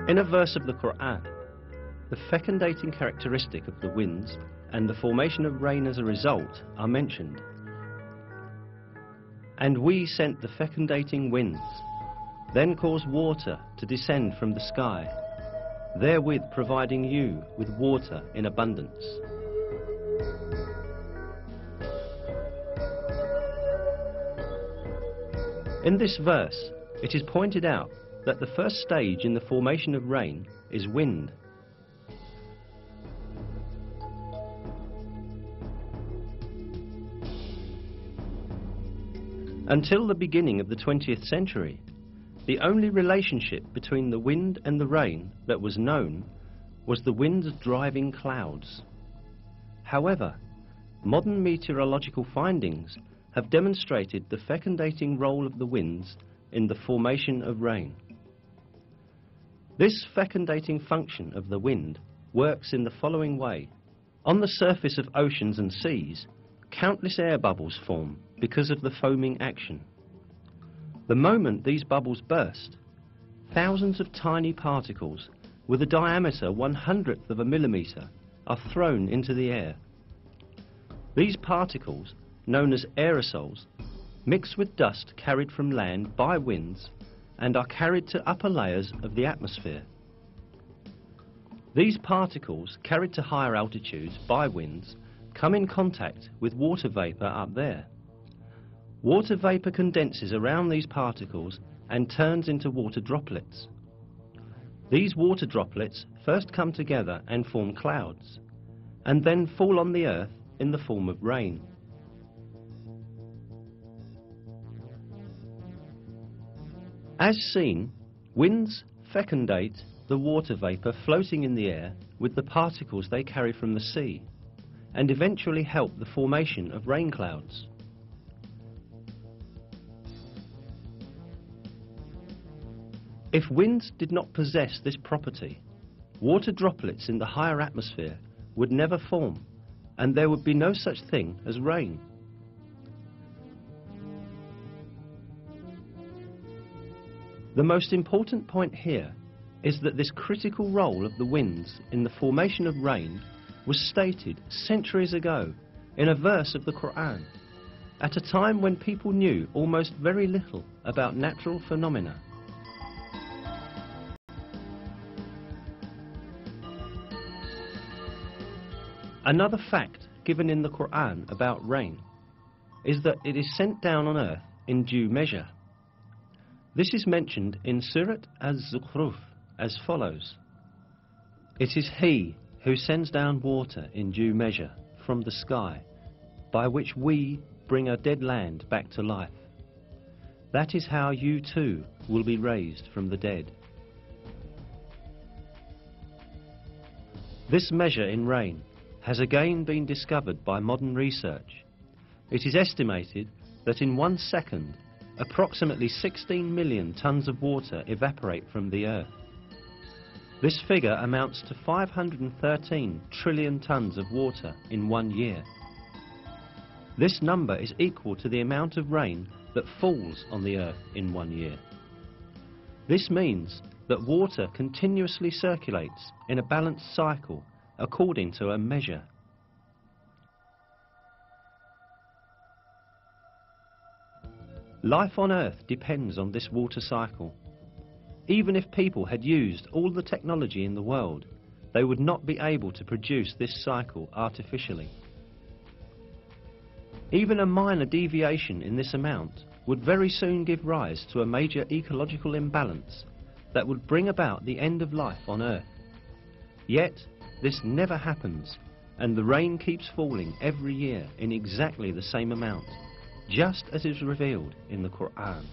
In a verse of the Qur'an, the fecundating characteristic of the winds and the formation of rain as a result are mentioned. And we sent the fecundating winds, then caused water to descend from the sky, therewith providing you with water in abundance. In this verse, it is pointed out that the first stage in the formation of rain is wind. Until the beginning of the 20th century, the only relationship between the wind and the rain that was known was the wind's driving clouds. However, modern meteorological findings have demonstrated the fecundating role of the winds in the formation of rain. This fecundating function of the wind works in the following way. On the surface of oceans and seas, countless air bubbles form because of the foaming action. The moment these bubbles burst, thousands of tiny particles with a diameter 1/100th of a millimeter are thrown into the air. These particles, known as aerosols, mix with dust carried from land by winds and are carried to upper layers of the atmosphere. These particles, carried to higher altitudes by winds, come in contact with water vapor up there. Water vapor condenses around these particles and turns into water droplets. These water droplets first come together and form clouds, and then fall on the earth in the form of rain. As seen, winds fecundate the water vapor floating in the air with the particles they carry from the sea, and eventually help the formation of rain clouds. If winds did not possess this property, water droplets in the higher atmosphere would never form, and there would be no such thing as rain. The most important point here is that this critical role of the winds in the formation of rain was stated centuries ago in a verse of the Qur'an, at a time when people knew almost very little about natural phenomena. Another fact given in the Qur'an about rain is that it is sent down on earth in due measure. This is mentioned in s.w.t as follows: "It is He who sends down water in due measure from the sky, by which we bring a dead land back to life. That is how you too will be raised from the dead." This measure in rain has again been discovered by modern research. It is estimated that in 1 second, approximately 16 million tons of water evaporate from the earth. This figure amounts to 513 trillion tons of water in 1 year. This number is equal to the amount of rain that falls on the earth in 1 year. This means that water continuously circulates in a balanced cycle according to a measure. Life on Earth depends on this water cycle. Even if people had used all the technology in the world, they would not be able to produce this cycle artificially. Even a minor deviation in this amount would very soon give rise to a major ecological imbalance that would bring about the end of life on Earth. Yet, this never happens, and the rain keeps falling every year in exactly the same amount, just as is revealed in the Qur'an.